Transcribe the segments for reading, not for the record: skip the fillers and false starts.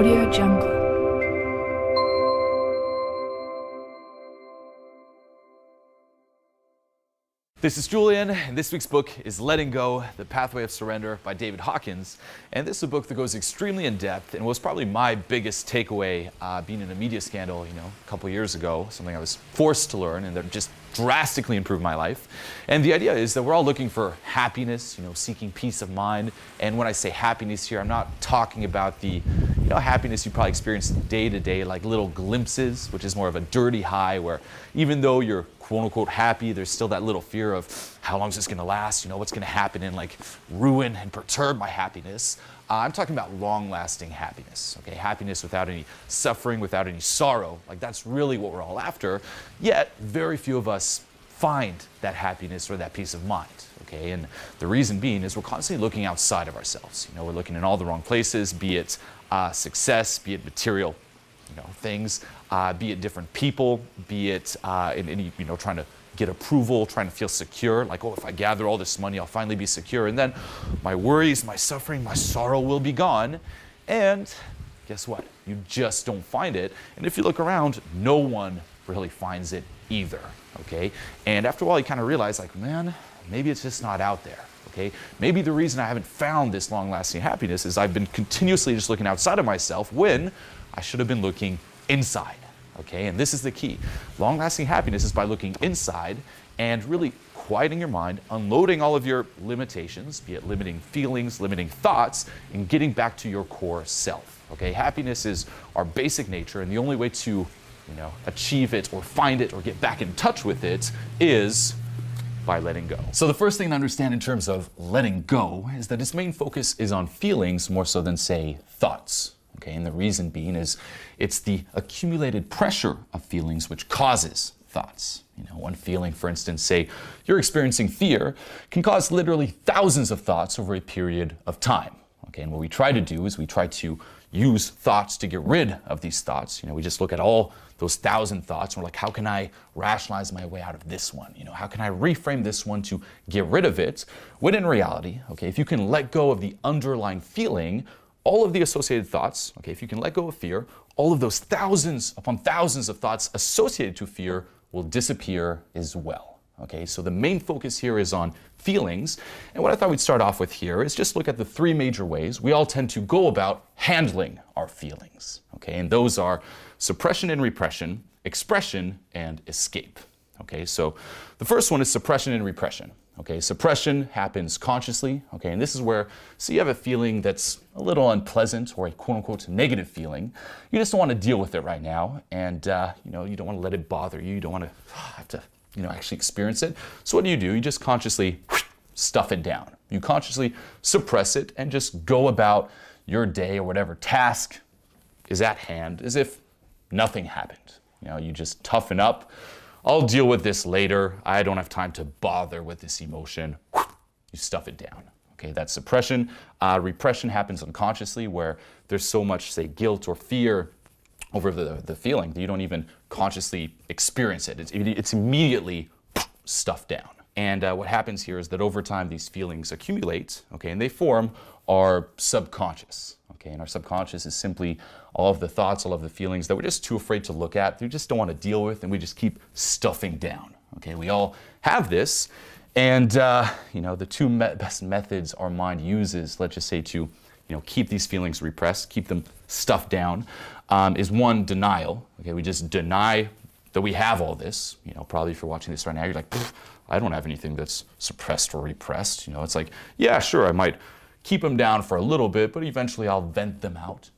Jungle. This is Julian, and this week's book is Letting Go, The Pathway of Surrender by David Hawkins. And this is a book that goes extremely in depth and was probably my biggest takeaway being in a media scandal, a couple years ago, something I was forced to learn and that just drastically improved my life. And the idea is that we're all looking for happiness, seeking peace of mind. And when I say happiness here, I'm not talking about the happiness you probably experience day to day, like little glimpses, which is more of a dirty high where even though you're quote unquote happy, there's still that little fear of how long is this going to last, what's going to happen and ruin and perturb my happiness. I'm talking about long-lasting happiness, okay? Happiness without any suffering, without any sorrow. That's really what we're all after. Yet, very few of us find that happiness or that peace of mind, okay? And the reason being is we're constantly looking outside of ourselves. We're looking in all the wrong places, be it success, be it material, things, be it different people, be it in any, trying to get approval, trying to feel secure, if I gather all this money, I'll finally be secure. And then my worries, my suffering, my sorrow will be gone. And guess what? You just don't find it. And if you look around, no one really finds it either, okay? And after a while, you kind of realize, man, maybe it's just not out there, okay? Maybe the reason I haven't found this long-lasting happiness is I've been continuously just looking outside of myself when I should have been looking inside. Okay, and this is the key. Long-lasting happiness is by looking inside and really quieting your mind, unloading all of your limitations, be it limiting feelings, limiting thoughts, and getting back to your core self. Okay, happiness is our basic nature, and the only way to, achieve it or find it or get back in touch with it is by letting go. So the first thing to understand in terms of letting go is that its main focus is on feelings more so than, say, thoughts. Okay, and the reason being is it's the accumulated pressure of feelings which causes thoughts. One feeling, for instance, say you're experiencing fear, can cause literally thousands of thoughts over a period of time. Okay, and what we try to do is we try to use thoughts to get rid of these thoughts. We just look at all those 1,000 thoughts and we're like, how can I rationalize my way out of this one? How can I reframe this one to get rid of it? When in reality, okay, if you can let go of the underlying feeling, all of the associated thoughts, okay, if you can let go of fear, all of those thousands upon thousands of thoughts associated to fear will disappear as well. Okay, so the main focus here is on feelings. And what I thought we'd start off with here is just look at the three major ways we all tend to go about handling our feelings. Okay, and those are suppression and repression, expression and escape. Okay, so the first one is suppression and repression. Okay, suppression happens consciously, okay, and this is where, so you have a feeling that's a little unpleasant or a quote-unquote negative feeling. You just don't want to deal with it right now, and you don't want to let it bother you. You don't want to have to, actually experience it. So what do? You just consciously stuff it down. You consciously suppress it and just go about your day or whatever task is at hand as if nothing happened. You just toughen up. I'll deal with this later. I don't have time to bother with this emotion. You stuff it down. Okay, that's suppression. Repression happens unconsciously where there's so much, say, guilt or fear over the feeling that you don't even consciously experience it. It's immediately stuffed down. And what happens here is that over time these feelings accumulate, okay, and they form our subconscious. Okay, and our subconscious is simply all of the thoughts, all of the feelings that we're just too afraid to look at, we just don't want to deal with, and we just keep stuffing down. Okay, we all have this, and the two best methods our mind uses, let's just say to keep these feelings repressed, keep them stuffed down, is one, denial. Okay, we just deny that we have all this. Probably if you're watching this right now, you're like, I don't have anything that's suppressed or repressed. It's like, yeah, sure, I might keep them down for a little bit, but eventually I'll vent them out.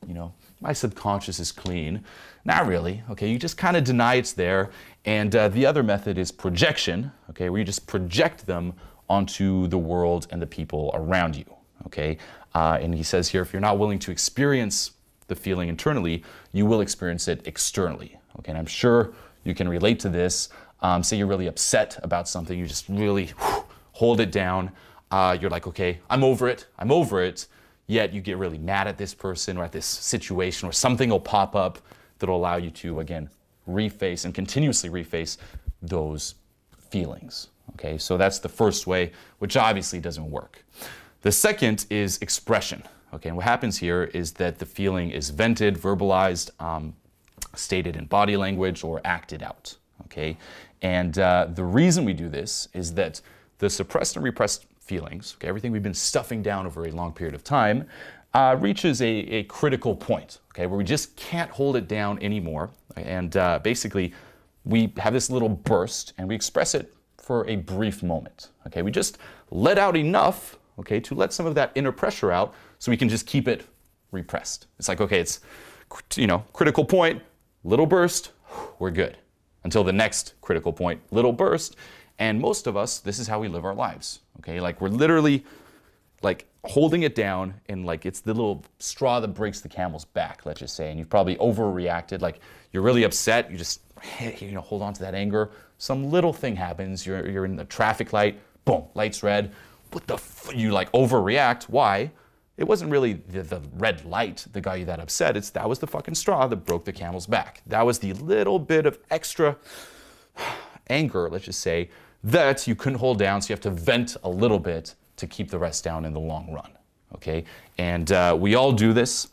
My subconscious is clean. Not really, okay? You just kind of deny it's there. And the other method is projection, okay? Where you just project them onto the world and the people around you, okay? And he says here, if you're not willing to experience the feeling internally, you will experience it externally, okay? And I'm sure you can relate to this. Say you're really upset about something, you just really hold it down. You're like, okay, I'm over it, yet you get really mad at this person or at this situation, or something will pop up that'll allow you to, again, reface and continuously reface those feelings. Okay, so that's the first way, which obviously doesn't work. The second is expression. Okay, and what happens here is that the feeling is vented, verbalized, stated in body language, or acted out. Okay, and the reason we do this is that the suppressed and repressed feelings, okay, everything we've been stuffing down over a long period of time, reaches a critical point, okay, where we just can't hold it down anymore. And basically, we have this little burst and we express it for a brief moment. Okay, we just let out enough, okay, to let some of that inner pressure out so we can just keep it repressed. It's like, okay, it's, you know, critical point, little burst, we're good. Until the next critical point, little burst. And most of us, this is how we live our lives. Okay, like we're literally like holding it down, and like it's the little straw that breaks the camel's back, let's just say, and you've probably overreacted. Like you're really upset, you just, you know, hold on to that anger. Some little thing happens, you're in the traffic light, boom, light's red. What the you like overreact, why? It wasn't really the red light that got you that upset, that was the fucking straw that broke the camel's back. That was the little bit of extra anger, let's just say, that you couldn't hold down, so you have to vent a little bit to keep the rest down in the long run, okay? And we all do this.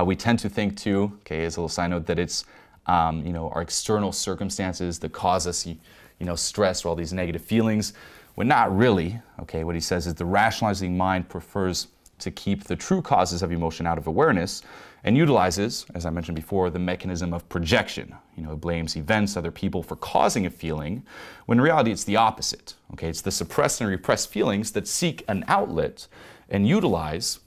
We tend to think too, okay, as a little side note, that it's, you know, our external circumstances that cause us, you know, stress or all these negative feelings, when not really, okay? What he says is the rationalizing mind prefers to keep the true causes of emotion out of awareness and utilizes, as I mentioned before, the mechanism of projection. You know, it blames events, other people for causing a feeling, when in reality it's the opposite. Okay, it's the suppressed and repressed feelings that seek an outlet and utilize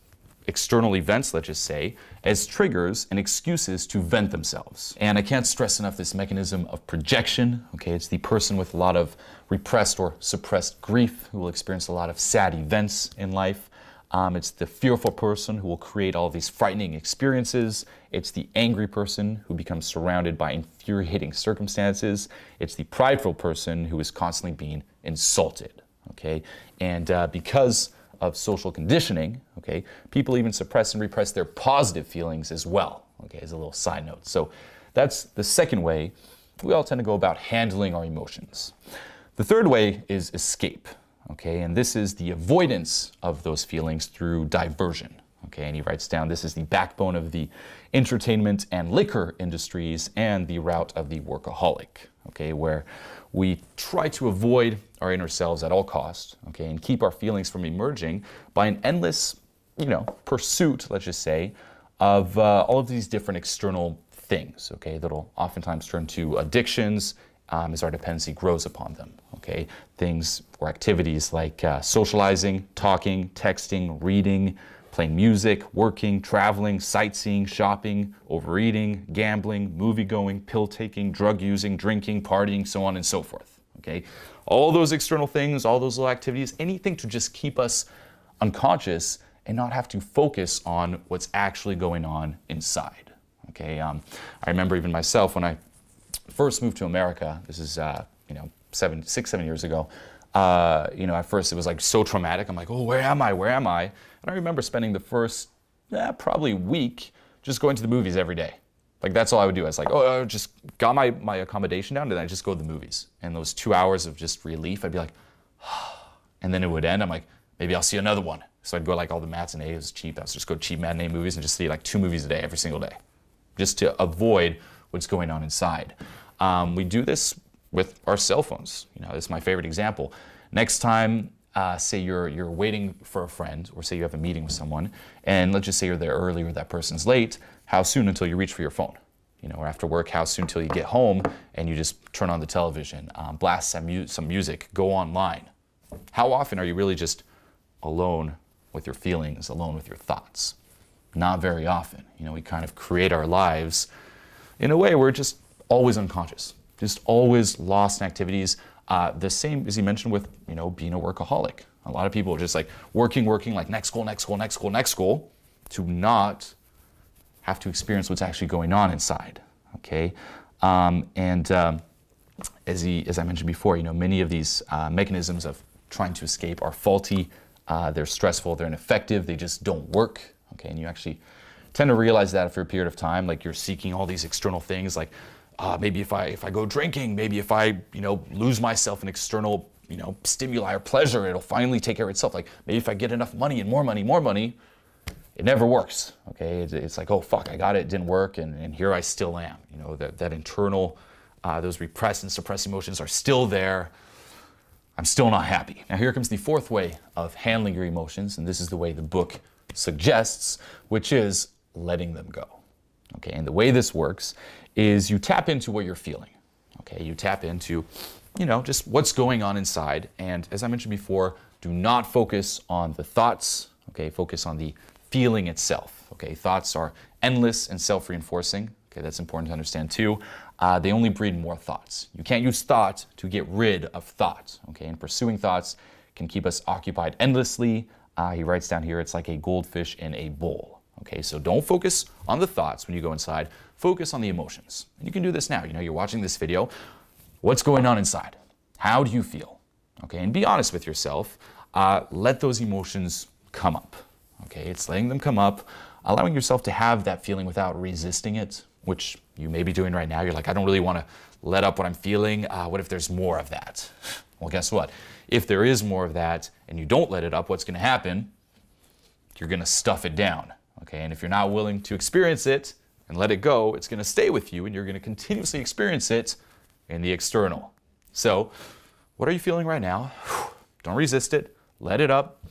external events, let's just say, as triggers and excuses to vent themselves. And I can't stress enough this mechanism of projection. Okay, it's the person with a lot of repressed or suppressed grief who will experience a lot of sad events in life. It's the fearful person who will create all these frightening experiences. It's the angry person who becomes surrounded by infuriating circumstances. It's the prideful person who is constantly being insulted, okay? And because of social conditioning, okay, people even suppress and repress their positive feelings as well, okay, as a little side note. So that's the second way we all tend to go about handling our emotions. The third way is escape. Okay, and this is the avoidance of those feelings through diversion. Okay, and he writes down this is the backbone of the entertainment and liquor industries and the route of the workaholic. Okay, where we try to avoid our inner selves at all costs. Okay, and keep our feelings from emerging by an endless, you know, pursuit, let's just say, of all of these different external things. Okay, that'll oftentimes turn to addictions as our dependency grows upon them. Okay, things or activities like socializing, talking, texting, reading, playing music, working, traveling, sightseeing, shopping, overeating, gambling, movie-going, pill-taking, drug using, drinking, partying, so on and so forth. Okay, all those external things, all those little activities, anything to just keep us unconscious and not have to focus on what's actually going on inside. Okay, I remember even myself when I first moved to America. This is you know, 7 years ago. You know, at first it was like so traumatic. I'm like, oh, where am I? Where am I? And I remember spending the first probably week just going to the movies every day. Like that's all I would do. I was like, oh, I just got my accommodation down, and then I just go to the movies. And those 2 hours of just relief, I'd be like, and then it would end. I'm like, maybe I'll see another one. So I'd go like all the matinees. It was cheap. I was just go to cheap matinee movies and just see like 2 movies a day every single day, just to avoid what's going on inside. We do this with our cell phones. You know, this is my favorite example. Next time, say you're waiting for a friend, or say you have a meeting with someone, and let's just say you're there early or that person's late, how soon until you reach for your phone? You know, or after work, how soon until you get home and you just turn on the television, blast some music, go online? How often are you really just alone with your feelings, alone with your thoughts? Not very often. You know, we kind of create our lives in a way where we're just always unconscious, just always lost in activities. The same as he mentioned with, you know, being a workaholic. A lot of people are just like working, like next goal, to not have to experience what's actually going on inside. Okay, as I mentioned before, you know, many of these mechanisms of trying to escape are faulty. They're stressful. They're ineffective. They just don't work. Okay, and you actually tend to realize that after a period of time, like you're seeking all these external things, like maybe if I go drinking, maybe if I, you know, lose myself in external, you know, stimuli or pleasure, it'll finally take care of itself. Like maybe if I get enough money and more money, it never works, okay? It's like, oh, fuck, I got it, it didn't work, and here I still am. You know, that internal, those repressed and suppressed emotions are still there. I'm still not happy. Now here comes the fourth way of handling your emotions, and this is the way the book suggests, which is letting them go, okay? And the way this works is you tap into what you're feeling, okay? You tap into, you know, just what's going on inside, and as I mentioned before, do not focus on the thoughts, okay? Focus on the feeling itself, okay? Thoughts are endless and self-reinforcing, okay? That's important to understand too. They only breed more thoughts. You can't use thought to get rid of thought, okay? And pursuing thoughts can keep us occupied endlessly. He writes down here, it's like a goldfish in a bowl, okay? So don't focus on the thoughts when you go inside, focus on the emotions. And you can do this now, you know, you're watching this video. What's going on inside? How do you feel? Okay, and be honest with yourself. Let those emotions come up, okay? It's letting them come up, allowing yourself to have that feeling without resisting it, which you may be doing right now. You're like, I don't really want to let up what I'm feeling. What if there's more of that? Well, guess what? If there is more of that and you don't let it up, what's going to happen? You're going to stuff it down, okay? And if you're not willing to experience it and let it go, it's going to stay with you and you're going to continuously experience it in the external. So, what are you feeling right now? Don't resist it. Let it up.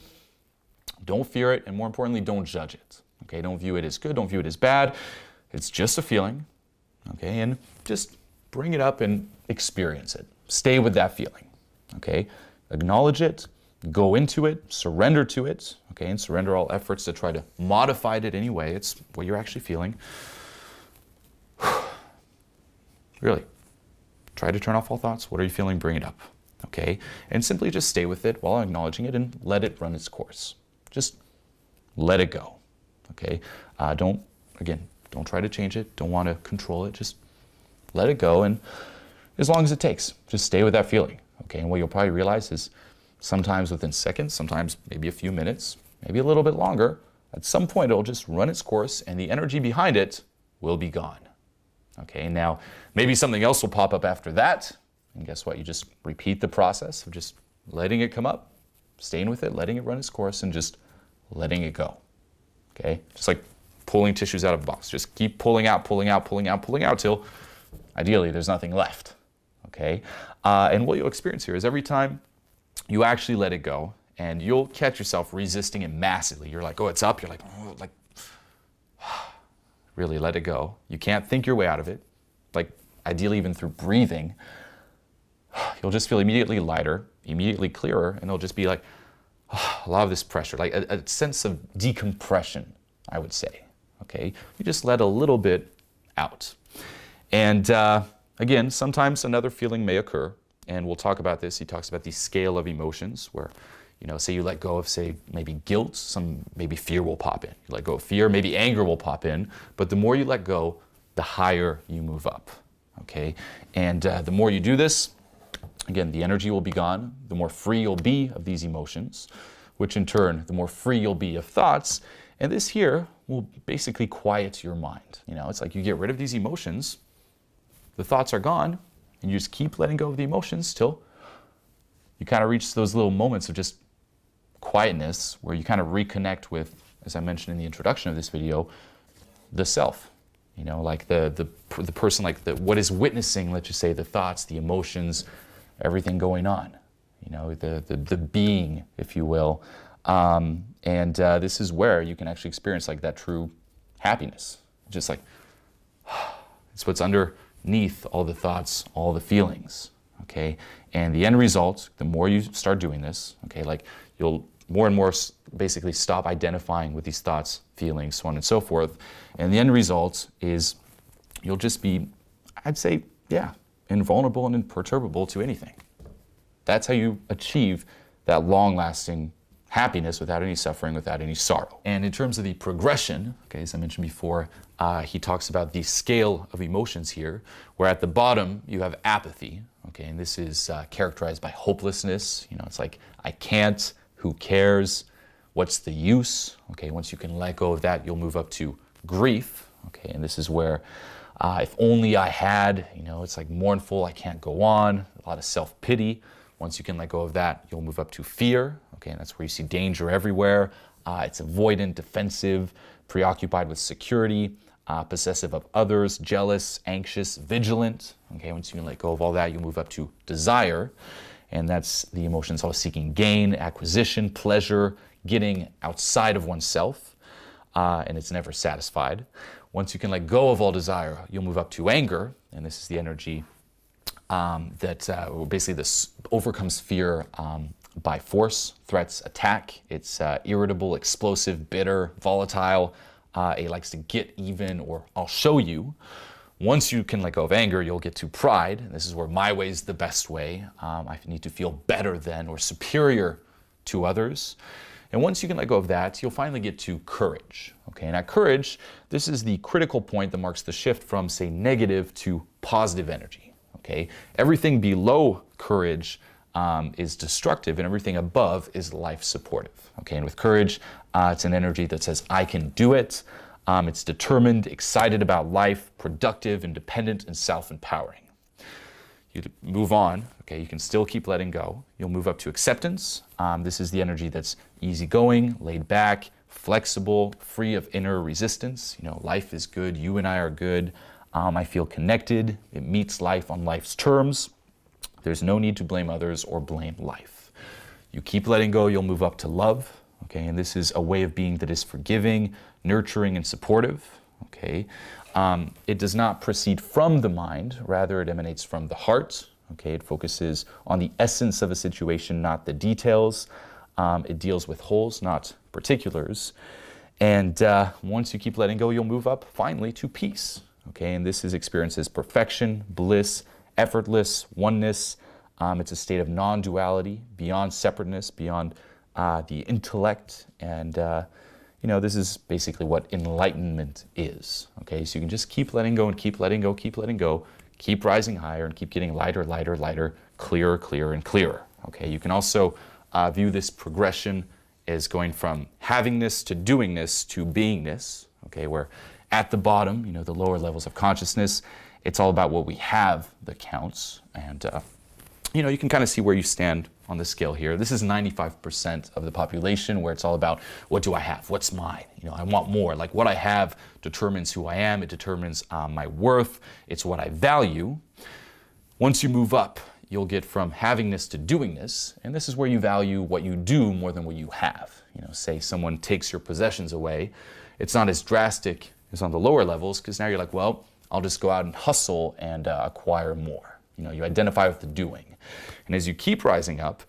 Don't fear it, and more importantly, don't judge it. Okay, don't view it as good, don't view it as bad. It's just a feeling, okay? And just bring it up and experience it. Stay with that feeling, okay? Acknowledge it, go into it, surrender to it, okay? And surrender all efforts to try to modify it in any way. It's what you're actually feeling. Really, try to turn off all thoughts. What are you feeling? Bring it up, okay? And simply just stay with it while acknowledging it and let it run its course. Just let it go, okay? Don't try to change it. Don't want to control it. Just let it go, and as long as it takes, just stay with that feeling, okay? And what you'll probably realize is sometimes within seconds, sometimes maybe a few minutes, maybe a little bit longer, at some point it'll just run its course and the energy behind it will be gone, okay? Now, maybe something else will pop up after that, and guess what? You just repeat the process of just letting it come up, staying with it, letting it run its course, and just letting it go, okay? Just like pulling tissues out of a box. Just keep pulling out, pulling out, pulling out, pulling out till ideally there's nothing left, okay? And what you'll experience here is every time you actually let it go, and you'll catch yourself resisting it massively. You're like, oh, it's up. You're like, oh, like, really let it go. You can't think your way out of it. Like, ideally even through breathing, you'll just feel immediately lighter, immediately clearer, and it'll just be like a lot of this pressure, like a sense of decompression, I would say, okay? You just let a little bit out. And again, sometimes another feeling may occur, and we'll talk about this. He talks about the scale of emotions where, you know, say you let go of, say, maybe guilt, maybe fear will pop in. You let go of fear, maybe anger will pop in, but the more you let go, the higher you move up, okay? And the more you do this, again, the energy will be gone, the more free you'll be of these emotions, which in turn, the more free you'll be of thoughts, and this here will basically quiet your mind. You know, it's like you get rid of these emotions, the thoughts are gone, and you just keep letting go of the emotions till you kind of reach those little moments of just quietness where you kind of reconnect with, as I mentioned in the introduction of this video, the self. You know, like the person, like what is witnessing, let's just say, the thoughts, the emotions, everything going on. You know, the being, if you will. This is where you can actually experience like that true happiness. Just like, it's what's underneath all the thoughts, all the feelings, okay? And the end result, the more you start doing this, okay, like you'll more and more basically stop identifying with these thoughts, feelings, so on and so forth. And the end result is you'll just be, I'd say, yeah, invulnerable and imperturbable to anything. That's how you achieve that long-lasting happiness without any suffering, without any sorrow. And in terms of the progression, okay, as I mentioned before, he talks about the scale of emotions here, where at the bottom you have apathy, okay, and this is characterized by hopelessness. You know, it's like, I can't, who cares, what's the use? Okay, once you can let go of that, you'll move up to grief, okay, and this is where if only I had, you know, it's like mournful, I can't go on, a lot of self-pity. Once you can let go of that, you'll move up to fear, okay, and that's where you see danger everywhere. It's avoidant, defensive, preoccupied with security, possessive of others, jealous, anxious, vigilant. Okay, once you can let go of all that, you move up to desire. And that's the emotions all seeking gain, acquisition, pleasure, getting outside of oneself. And it's never satisfied. Once you can let go of all desire, you'll move up to anger. And this is the energy that basically this overcomes fear by force, threats, attack. It's irritable, explosive, bitter, volatile. It likes to get even, or I'll show you. Once you can let go of anger, you'll get to pride. And this is where my way is the best way. I need to feel better than or superior to others. And once you can let go of that, you'll finally get to courage. Okay, and at courage, this is the critical point that marks the shift from, say, negative to positive energy. Okay, everything below courage is destructive, and everything above is life supportive. Okay, and with courage, it's an energy that says, I can do it. It's determined, excited about life, productive, independent, and self-empowering. You move on, okay, you can still keep letting go. You'll move up to acceptance. This is the energy that's easygoing, laid back, flexible, free of inner resistance. You know, life is good, you and I are good. I feel connected. It meets life on life's terms. There's no need to blame others or blame life. You keep letting go, you'll move up to love. Okay, and this is a way of being that is forgiving, nurturing, and supportive. Okay, it does not proceed from the mind, rather it emanates from the heart. Okay, it focuses on the essence of a situation, not the details. It deals with wholes, not particulars. And once you keep letting go, you'll move up finally to peace. Okay, and this is experiences perfection, bliss, effortless, oneness. It's a state of non-duality, beyond separateness, beyond the intellect, and you know, this is basically what enlightenment is. Okay, so you can just keep letting go and keep letting go, keep letting go, keep rising higher and keep getting lighter, lighter, lighter, clearer, clearer, and clearer. Okay, you can also view this progression as going from havingness to doingness to beingness. Okay, where at the bottom, you know, the lower levels of consciousness, it's all about what we have that counts, and you know, you can kind of see where you stand on the scale here. This is 95% of the population, where it's all about, what do I have? What's mine? You know, I want more. Like, what I have determines who I am. It determines my worth. It's what I value. Once you move up, you'll get from havingness to doingness, and this is where you value what you do more than what you have. You know, say someone takes your possessions away. It's not as drastic as on the lower levels, because now you're like, well, I'll just go out and hustle and acquire more. You know, you identify with the doing. And as you keep rising up,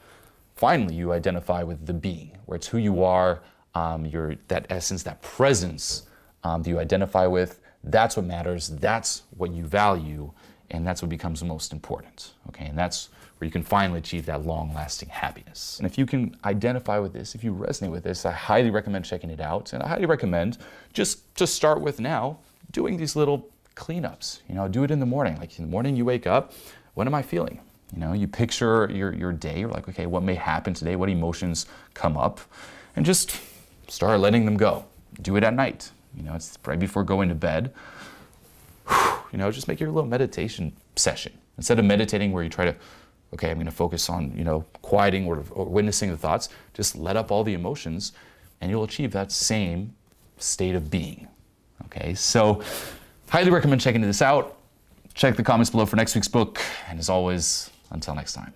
finally you identify with the being, where it's who you are, that essence, that presence that you identify with. That's what matters, that's what you value, and that's what becomes most important. Okay, and that's where you can finally achieve that long-lasting happiness. And if you can identify with this, if you resonate with this, I highly recommend checking it out. And I highly recommend, just to start with now, doing these little cleanups. You know, do it in the morning. Like, in the morning you wake up, what am I feeling? You know, you picture your day. You're like, okay, what may happen today? What emotions come up? And just start letting them go. Do it at night. You know, it's right before going to bed. You know, just make your little meditation session. Instead of meditating where you try to, okay, I'm going to focus on, you know, quieting or witnessing the thoughts, just let up all the emotions and you'll achieve that same state of being. Okay, so highly recommend checking this out. Check the comments below for next week's book. And as always, until next time.